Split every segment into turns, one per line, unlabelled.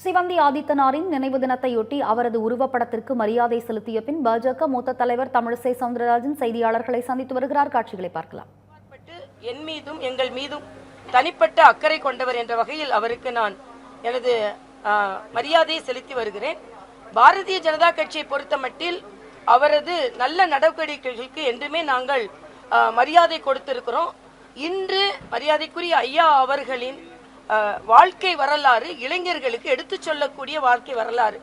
சிவந்தி ஆதித்தனாரின் நினைவு தினத்தையொட்டி அவரது உருவப்படத்திற்கு மரியாதை செலுத்திய பின் பாஜக மூத்த தலைவர் தமிழிசை சவுந்தரராஜன் செய்தியாளர்களை சந்தித்து வருகிறார். காட்சிகளை பார்க்கலாம்.
என் மீதும் எங்கள் மீதும் தனிப்பட்ட அக்கறை கொண்டவர் என்ற வகையில் அவருக்கு நான் எனது மரியாதையை செலுத்தி வருகிறேன். பாரதிய ஜனதா கட்சியை பொறுத்த மட்டில் அவரது நல்ல நடவடிக்கைகளுக்கு என்றுமே நாங்கள் மரியாதை கொடுத்திருக்கிறோம். இன்று மரியாதைக்குரிய ஐயா அவர்களின் வாழ்க்கை வரலாறு இளைஞர்களுக்கு எடுத்துச் சொல்லக்கூடிய வாழ்க்கை வரலாறு.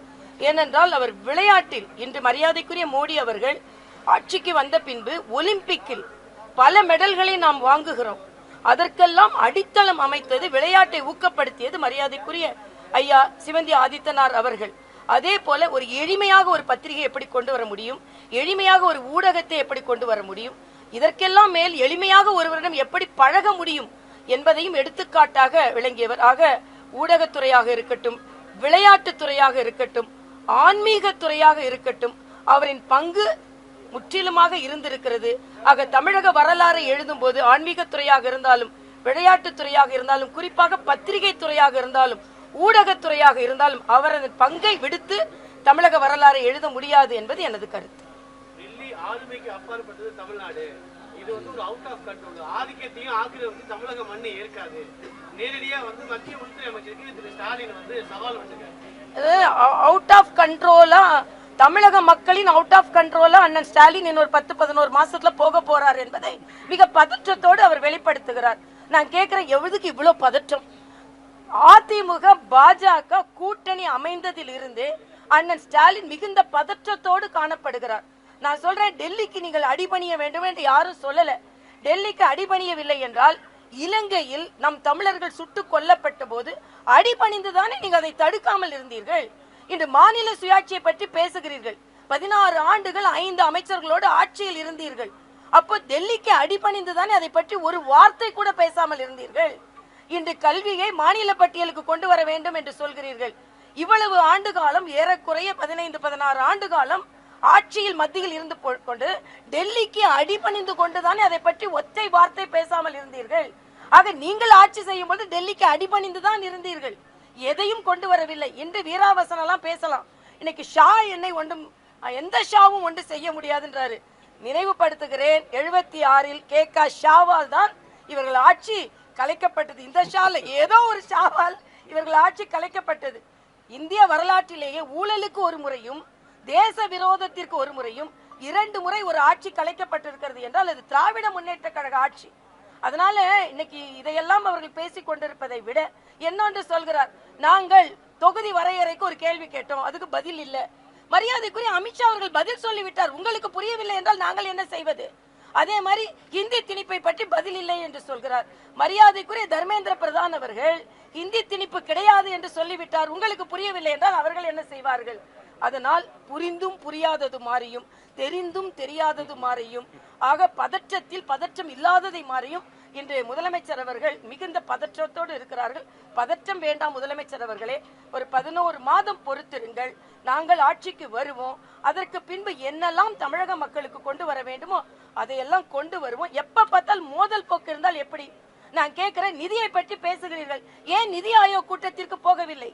ஏனென்றால் அவர் விளையாட்டில் இன்று மரியாதைக்குரிய மோடி அவர்கள் ஆட்சிக்கு வந்த பின்பு ஒலிம்பிக்கில் பல மெடல்களை நாம் வாங்குகிறோம். அதற்கெல்லாம் அடித்தளம் அமைத்தது, விளையாட்டை ஊக்கப்படுத்தியது மரியாதைக்குரிய ஐயா சிவந்தி ஆதித்தனார் அவர்கள். அதே போல ஒரு எளிமையாக ஒரு பத்திரிகை எப்படி கொண்டு வர முடியும், எளிமையாக ஒரு ஊடகத்தை எப்படி கொண்டு வர முடியும், இதற்கெல்லாம் மேல் எளிமையாக ஒருவரிடம் எப்படி பழக முடியும் என்பதையும் எடுத்துக்காட்டாக விளங்கியவர். ஆக ஊடகத்துறையாக இருக்கட்டும், விளையாட்டுத்துறையாக இருக்கட்டும், ஆன்மீக துறையாக இருக்கட்டும், அவரின் பங்கு முற்றிலுமாக இருந்திருக்கிறது. ஆக தமிழக வரலாறை எழுதும் போது ஆன்மீகத்துறையாக இருந்தாலும், விளையாட்டுத்துறையாக இருந்தாலும், குறிப்பாக பத்திரிகை துறையாக இருந்தாலும், ஊடகத்துறையாக இருந்தாலும் அவரது பங்கை விடுத்து தமிழக வரலாறை எழுத முடியாது என்பது எனது கருத்து.
இது வந்து ஒரு அவுட் ஆஃப் கண்ட்ரோல், ஆதிக்கத்தையும் ஆக்கிரமித்து தமிழக மண்ணை ஏற்காது. நேரடியா வந்து மத்திய உள்துறை அமைச்சருக்கு திரு ஸ்டாலின் வந்து சவால் விட்டுருக்காரு.
அவுட் ஆஃப் கண்ட்ரோலா தமிழக மக்களின் அவுட் ஆஃப் கண்ட்ரோலா அண்ணன் ஸ்டாலின் இன்னொரு 10-11 மாசத்துல போக போறார் என்பதை மிக பதற்றத்தோடு அவர் வெளிப்படுத்துகிறார். நான் கேட்கிறேன், எவ்வளவுக்கு இவ்வளவு பதற்றம்? அதிமுக பாஜக கூட்டணி அமைந்ததில் இருந்து அண்ணன் ஸ்டாலின் மிகுந்த பதற்றத்தோடு காணப்படுகிறார். நான் சொல்றேன், டெல்லிக்கு நீங்கள் அடிபணிய வேண்டும் என்று யாரும் சொல்லல. டெல்லிக்கு அடிபணியவில்லை என்றால் இலங்கையில் நம் தமிழர்கள் சுட்டுக் கொல்லப்பட்ட போது அடிபணிந்துதானே நீங்கள் அதை தடுக்காமல் இருந்தீர்கள். இன்று மாநில சுயாட்சியை பற்றி பேசுகிறீர்கள். 16 ஆண்டுகள் 5 அமைச்சர்களோடு ஆட்சியில் இருந்தீர்கள். அப்போ டெல்லிக்கு அடிபணிந்துதானே அதை பற்றி ஒரு வார்த்தை கூட பேசாமல் இருந்தீர்கள். இன்று கல்வியை மாநில பட்டியலுக்கு கொண்டு வர வேண்டும் என்று சொல்கிறீர்கள். இவ்வளவு ஆண்டு காலம், ஏறக்குறைய 15-16 ஆண்டு காலம் ஆட்சியில் மத்தியில் இருந்து கொண்டு டெல்லிக்கு அடிபணிந்து கொண்டுதானே அதை பற்றி ஒற்றை வார்த்தை பேசாமல் இருந்தீர்கள். ஆக நீங்கள் ஆட்சி செய்யும் போது டெல்லிக்கு அடிபணிந்துதான் இருந்தீர்கள், எதையும் கொண்டு வரவில்லை. இன்று வீராவசனம் எல்லாம் பேசலாம். இன்னைக்கு ஷா என்னை ஒன்றும் எந்த ஷாவும் ஒன்று செய்ய முடியாதுன்றாரு. நினைவுபடுத்துகிறேன், 76-ல் கே.க. ஷாவால் தான் இவர்கள் ஆட்சி கலைக்கப்பட்டது. இந்த ஷால ஏதோ ஒரு ஷாவால் இவர்கள் ஆட்சி கலைக்கப்பட்டது. இந்திய வரலாற்றிலேயே ஊழலுக்கு ஒரு முறையும் தேச விரோதத்திற்கு ஒரு முறையும் 2 முறை ஒரு ஆட்சி கலைக்கப்பட்டிருக்கிறது என்றால் அது திராவிட முன்னேற்ற கழக ஆட்சி. அதனால இன்னைக்கு இதையெல்லாம் அவர்கள் பேசிக் கொண்டிருப்பதை விட என்னொன்று சொல்கிறார், நாங்கள் தொகுதி வரையறைக்கு ஒரு கேள்வி கேட்டோம், அதுக்கு பதில் இல்லை. மரியாதைக்குரிய அமித்ஷா அவர்கள் பதில் சொல்லிவிட்டார். உங்களுக்கு புரியவில்லை என்றால் நாங்கள் என்ன செய்வது? அதே மாதிரி ஹிந்தி திணிப்பை பற்றி பதில் இல்லை என்று சொல்கிறார். மரியாதைக்குரிய தர்மேந்திர பிரதான் அவர்கள் ஹிந்தி திணிப்பு கிடையாது என்று சொல்லிவிட்டார். உங்களுக்கு புரியவில்லை என்றால் அவர்கள் என்ன செய்வார்கள்? அதனால் புரிந்தும் புரியாதது மாறியும், தெரிந்தும் தெரியாதது மாறியும், ஆக பதற்றத்தில் பதற்றம் இல்லாததை மாறியும் இன்று முதலமைச்சர் அவர்கள் மிகுந்த பதற்றத்தோடு இருக்கிறார்கள். பதற்றம் வேண்டாம் முதலமைச்சர் அவர்களே, ஒரு 11 மாதம் பொறுத்திருங்கள், நாங்கள் ஆட்சிக்கு வருவோம். அதற்கு பின்பு என்னெல்லாம் தமிழக மக்களுக்கு கொண்டு வர வேண்டுமோ அதையெல்லாம் கொண்டு வருவோம். எப்ப பார்த்தால் மோதல் போக்கு இருந்தால் எப்படி? நான் கேட்கிறேன், நிதியை பற்றி பேசுகிறீர்கள், ஏன் நிதி ஆயோக் கூட்டத்திற்கு போகவில்லை?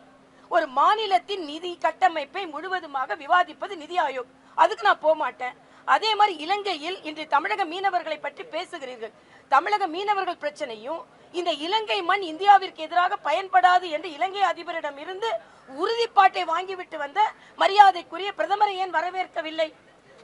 ஒரு மாநிலத்தின் நிதி கட்டமைப்பை முழுவதுமாக விவாதிப்பது நிதி ஆயோக், அதுக்கு நான் போக மாட்டேன். அதே மாதிரி இலங்கையில் இன்று தமிழக மீனவர்களை பற்றி பேசுகிறீர்கள். தமிழக மீனவர்கள் பிரச்சனையும் இந்த இலங்கை மண் இந்தியாவிற்கு எதிராக பயன்படாது என்று இலங்கை அதிபரிடம் இருந்து உறுதிப்பாட்டை வாங்கிவிட்டு வந்த மரியாதைக்குரிய பிரதமரை ஏன் வரவேற்கவில்லை?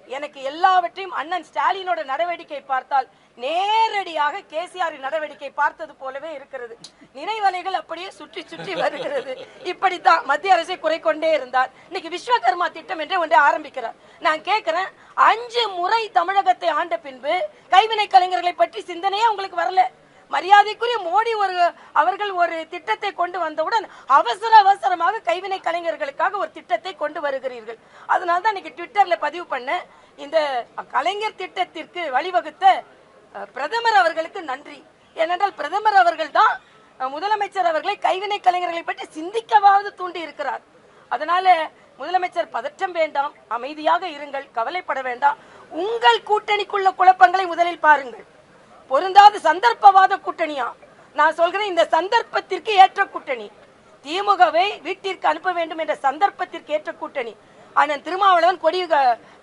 எனக்கு எல்லாவற்றையும் அண்ணன் ஸ்டாலினோட நடவடிக்கை பார்த்தால் நேரடியாக கேசிஆர் நடவடிக்கை பார்த்தது போலவே இருக்கிறது. நினைவலைகள் அப்படியே சுற்றி சுற்றி வருகிறது. இப்படித்தான் மத்திய அரசை குறை கொண்டே இருந்தார். இன்னைக்கு விஸ்வகர்மா திட்டம் என்றே ஒன்றை ஆரம்பிக்கிறார். நான் கேட்கிறேன், 5 முறை தமிழகத்தை ஆண்ட பின்பு கைவினை கலைஞர்களை பற்றி சிந்தனையே உங்களுக்கு வரல. மரியாதைக்குரிய மோடி அவர்கள் ஒரு திட்டத்தை கொண்டு வந்தவுடன் அவசரமாக கைவினை கலைஞர்களுக்காக ஒரு திட்டத்தை கொண்டு வருகிறீர்கள். அதனால்தான் இன்னைக்கு ட்விட்டர்ல பதிவு பண்ண, இந்த கலைஞர் திட்டத்திற்கு வழிவகுத்த பிரதமர் அவர்களுக்கு நன்றி. ஏனென்றால் பிரதமர் அவர்கள் தான் முதலமைச்சர் அவர்களை கைவினை கலைஞர்களை பற்றி சிந்திக்கவாவது தூண்டி இருக்கிறார். அதனால முதலமைச்சர் பதற்றம் வேண்டாம், அமைதியாக இருங்கள், கவலைப்பட வேண்டாம். உங்கள் கூட்டணிக்குள்ள குழப்பங்களை முதலில் பாருங்கள். பொருந்தாத சந்தர்ப்பவாத கூட்டணியா? நான் சொல்கிறேன், இந்த சந்தர்ப்பத்திற்கு ஏற்ற கூட்டணி, திமுகவை வீட்டிற்கு அனுப்ப வேண்டும் என்ற சந்தர்ப்பத்திற்கு ஏற்ற கூட்டணி. அண்ணன் திருமாவளவன் கொடி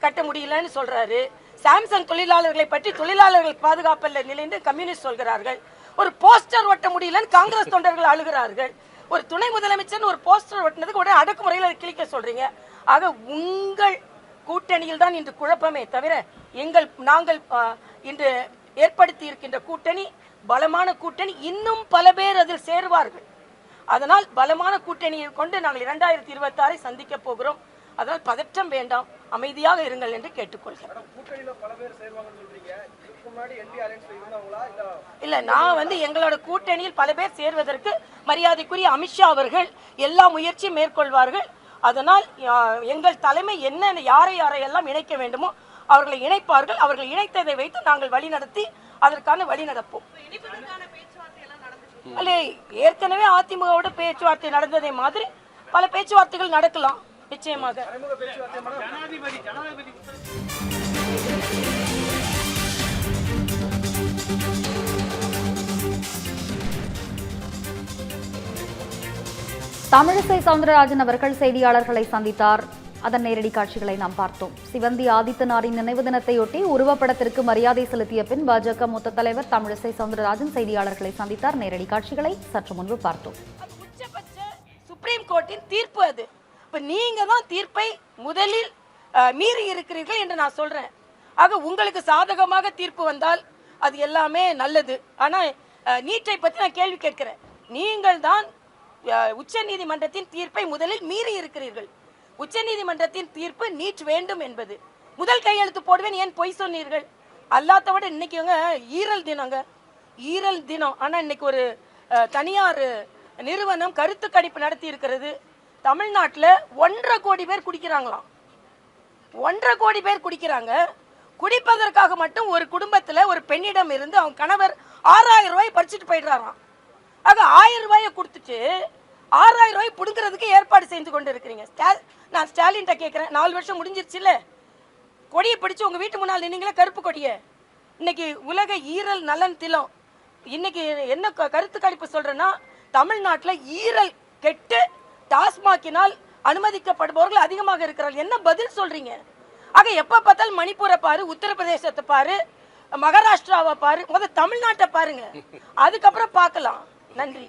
கட்ட முடியலன்னு சொல்றாரு. சாம்சங் தொழிலாளர்களை பற்றி தொழிலாளர்கள் பாதுகாப்பல்ல நிலைந்து கம்யூனிஸ்ட் சொல்கிறார்கள். ஒரு போஸ்டர் ஒட்ட முடியலன்னு காங்கிரஸ் தொண்டர்கள் அழுகிறார்கள். ஒரு துணை முதலமைச்சர் ஒரு போஸ்டர் ஒட்டினதுக்கு உடனே அடக்குமுறையில் கிளிக்க சொல்றீங்க. ஆக உங்கள் கூட்டணியில் தான் இன்று குழப்பமே தவிர நாங்கள் இன்று ஏற்படுத்தி இருக்கின்ற கூட்டணி பலமான கூட்டணி. இன்னும் பல பேர் அதில் சேருவார்கள். அதனால் பலமான கூட்டணியை கொண்டு நாங்கள் 2026 சந்திக்க போகிறோம். அதனால் பதற்றம் வேண்டாம், அமைதியாக இருங்கள் என்று கேட்டுக்கொள்கிறேன். இல்ல, நான் எங்களோட கூட்டணியில் பல பேர் சேர்வதற்கு மரியாதைக்குரிய அமித்ஷா அவர்கள் எல்லா முயற்சியும் மேற்கொள்வார்கள். அதனால் எங்கள் தலைமை என்ன யாரையெல்லாம் இணைக்க வேண்டுமோ அவர்களை இணைப்பார்கள். அவர்கள் இணைத்ததை வைத்து நாங்கள் வழி நடத்தி அதற்கான வழி நடப்போம். அல்ல, ஏற்கனவே அதிமுகவோட பேச்சுவார்த்தை நடந்ததை மாதிரி பல பேச்சுவார்த்தைகள் நடக்கலாம் நிச்சயமாக.
தமிழிசை சவுந்தரராஜன் அவர்கள் செய்தியாளர்களை சந்தித்தார். அதன் நேரடி காட்சிகளை நாம் பார்த்தோம். சிவந்தி ஆதித்தனாரின் நினைவு தினத்தையொட்டி உருவப்படத்திற்கு மரியாதை செலுத்திய பின் பாஜக மூத்த தலைவர் தமிழிசை சவுந்தரராஜன் செய்தியாளர்களை சந்தித்தார். நேரடி காட்சிகளை சற்று முன்பு பார்த்தோம்.
உச்சபட்ச சுப்ரீம் கோர்ட்டின் தீர்ப்பு அது. இப்ப நீங்க தான் தீர்ப்பை முதலில் மீறி இருக்கிறீர்கள் என்று நான் சொல்றேன். ஆக உங்களுக்கு சாதகமாக தீர்ப்பு வந்தால் அது எல்லாமே நல்லது. ஆனா நீட்டை பத்தி நான் கேள்வி கேட்கிறேன். நீங்கள் தான் உச்ச நீதிமன்றத்தின் தீர்ப்பை முதலில் மீறி இருக்கிறீர்கள். உச்ச நீதிமன்றத்தின் தீர்ப்பு நீட் வேண்டும் என்பது. முதல் கையெழுத்து போடுவேன் ஏன் பொய் சொன்னீர்கள்? அல்லாத விட இன்னைக்கு ஈரல் தினங்க, ஈரல் தினம். ஆனா இன்னைக்கு ஒரு தனியார் நிறுவனம் கருத்து கணிப்பு நடத்தி இருக்கிறது. தமிழ்நாட்டில் 1.5 கோடி பேர் குடிக்கிறாங்களாம். 1.5 கோடி பேர் குடிக்கிறாங்க. குடிப்பதற்காக மட்டும் ஒரு குடும்பத்துல ஒரு பெண்ணிடம் இருந்து அவங்க கணவர் 6000 ரூபாய் பறிச்சுட்டு போயிடுறாராம். ஆக 1000 ரூபாயை கொடுத்துட்டு 6000 ரூபாய் புடுங்கிறதுக்கு ஏற்பாடு செய்து கொண்டு இருக்கிறீங்க. நான் ஸ்டாலின் கேட்கிறேன், 4 வருஷம் முடிஞ்சிருச்சு இல்ல, கொடியை பிடிச்சு உங்க வீட்டு முன்னால் நின்னீங்களே கருப்பு கொடியை. இன்னைக்கு உலக ஈரல் நலன் தினம். இன்னைக்கு என்ன கருத்து கணிப்பு சொல்றேன்னா, தமிழ்நாட்டில் ஈரல் கெட்டு டாஸ்மாக்கினால் அனுமதிக்கப்படுபவர்கள் அதிகமாக இருக்கிறார்கள். என்ன பதில் சொல்றீங்க? ஆக எப்ப பார்த்தாலும் மணிப்பூரை பாரு, உத்தரப்பிரதேசத்தை பாரு, மகாராஷ்டிராவை பாரு, முதல்ல தமிழ்நாட்டை பாருங்க, அதுக்கப்புறம் பார்க்கலாம். நன்றி.